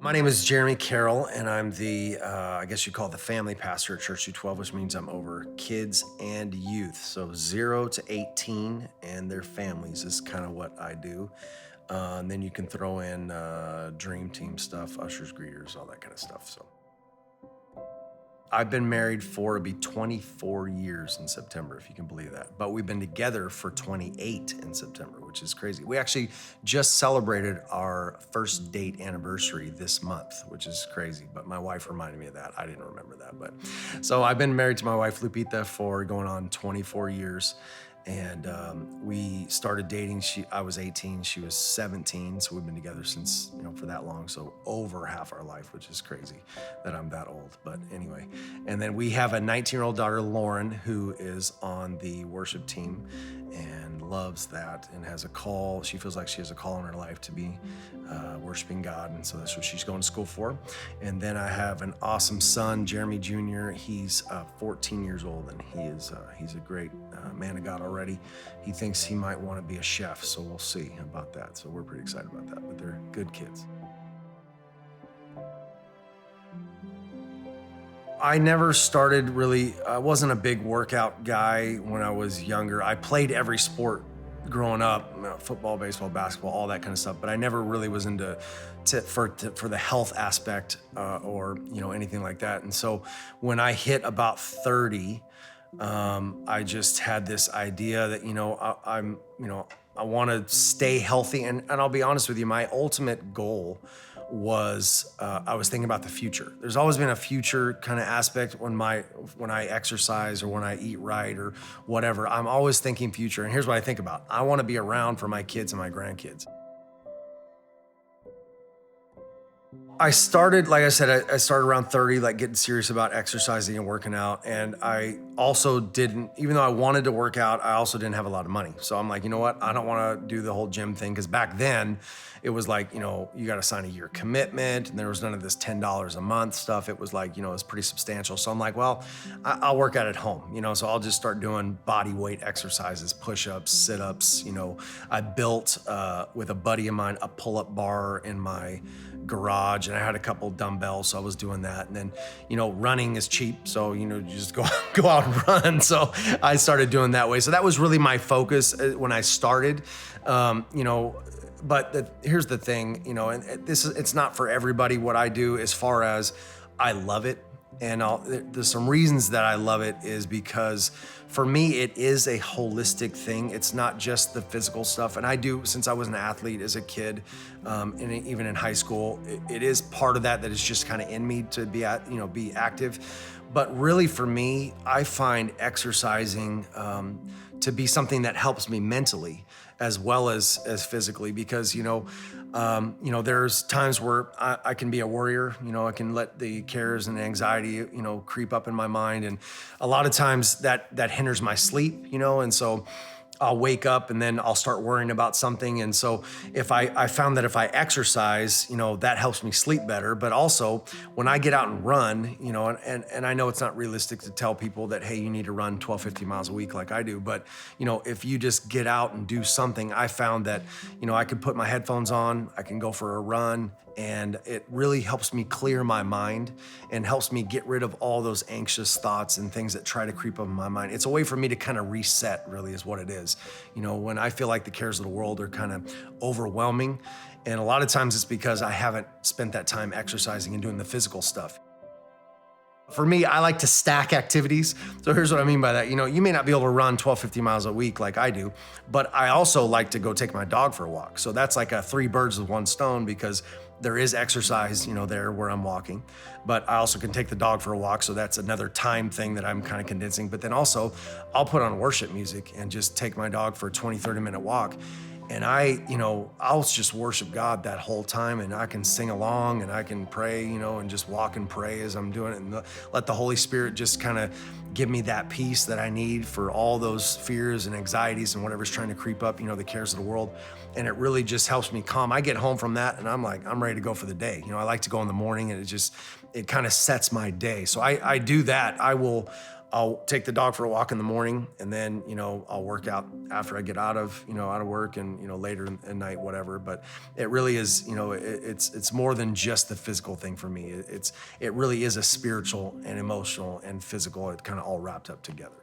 My name is Jeremy Carroll, and I'm I guess you call it the family pastor at Church 212, which means I'm over kids and youth. So 0 to 18 and their families is kind of what I do. And then you can throw in dream team stuff, ushers, greeters, all that kind of stuff. So I've been married for, it'll be 24 years in September, if you can believe that. But we've been together for 28 in September, which is crazy. We actually just celebrated our first date anniversary this month, which is crazy. But my wife reminded me of that. I didn't remember that. But so I've been married to my wife, Lupita, for going on 24 years. And we started dating. I was 18, she was 17. So we've been together since, for that long. So over half our life, which is crazy that I'm that old. But anyway, and then we have a 19-year-old daughter, Lauren, who is on the worship team and loves that and has a call. She feels like she has a call in her life to be worshiping God. And so that's what she's going to school for. And then I have an awesome son, Jeremy Jr. He's 14 years old, and he's a great man of God already. He thinks he might want to be a chef, so we'll see about that. So we're pretty excited about that, but they're good kids. I never started really, I wasn't a big workout guy when I was younger. I played every sport growing up, football, baseball, basketball, all that kind of stuff, but I never really was into for the health aspect or anything like that. And so when I hit about 30, I just had this idea that, I want to stay healthy. And I'll be honest with you, my ultimate goal was, I was thinking about the future. There's always been a future kind of aspect when I exercise or when I eat right or whatever. I'm always thinking future. And here's what I think about. I want to be around for my kids and my grandkids. I started, like I said, I started around 30, like getting serious about exercising and working out. And I also didn't, even though I wanted to work out, I also didn't have a lot of money. So I'm like, you know what? I don't want to do the whole gym thing. Cause back then it was like, you got to sign a year commitment and there was none of this $10 a month stuff. It was like, it was pretty substantial. So I'm like, well, I'll work out at home, so I'll just start doing body weight exercises, push-ups, sit-ups. I built with a buddy of mine, a pull-up bar in my garage, and I had a couple dumbbells, so I was doing that. And then, running is cheap, so you just go out and run. So I started doing that way. So that was really my focus when I started. But here's the thing, and it's not for everybody what I do, as far as I love it. And there's some reasons that I love it is because for me, it is a holistic thing. It's not just the physical stuff. And I do, since I was an athlete as a kid, and even in high school, it is part of that is just kind of in me to be active. But really for me, I find exercising to be something that helps me mentally as well as physically, because there's times where I can be a worrier. I can let the cares and anxiety creep up in my mind, and a lot of times that hinders my sleep. And so I'll wake up and then I'll start worrying about something. And so if I found that if I exercise, that helps me sleep better. But also when I get out and run, and I know it's not realistic to tell people that, hey, you need to run 15 miles a week like I do. But, if you just get out and do something, I found that, I could put my headphones on, I can go for a run, and it really helps me clear my mind and helps me get rid of all those anxious thoughts and things that try to creep up in my mind. It's a way for me to kind of reset, really, is what it is. When I feel like the cares of the world are kind of overwhelming, and a lot of times it's because I haven't spent that time exercising and doing the physical stuff. For me, I like to stack activities. So here's what I mean by that. You may not be able to run 15 miles a week like I do, but I also like to go take my dog for a walk. So that's like a 3 birds with 1 stone, because there is exercise, there where I'm walking, but I also can take the dog for a walk. So that's another time thing that I'm kind of condensing. But then also I'll put on worship music and just take my dog for a 20-30 minute walk. And I'll just worship God that whole time, and I can sing along and I can pray, and just walk and pray as I'm doing it, and let the Holy Spirit just kind of give me that peace that I need for all those fears and anxieties and whatever's trying to creep up, the cares of the world. And it really just helps me calm. I get home from that and I'm like, I'm ready to go for the day. I like to go in the morning, and it kind of sets my day. So I do that. I will I'll take the dog for a walk in the morning, and then, I'll work out after I get out of work, and, later at night, whatever. But it really is, it's more than just the physical thing for me. It really is a spiritual and emotional and physical. It kind of all wrapped up together.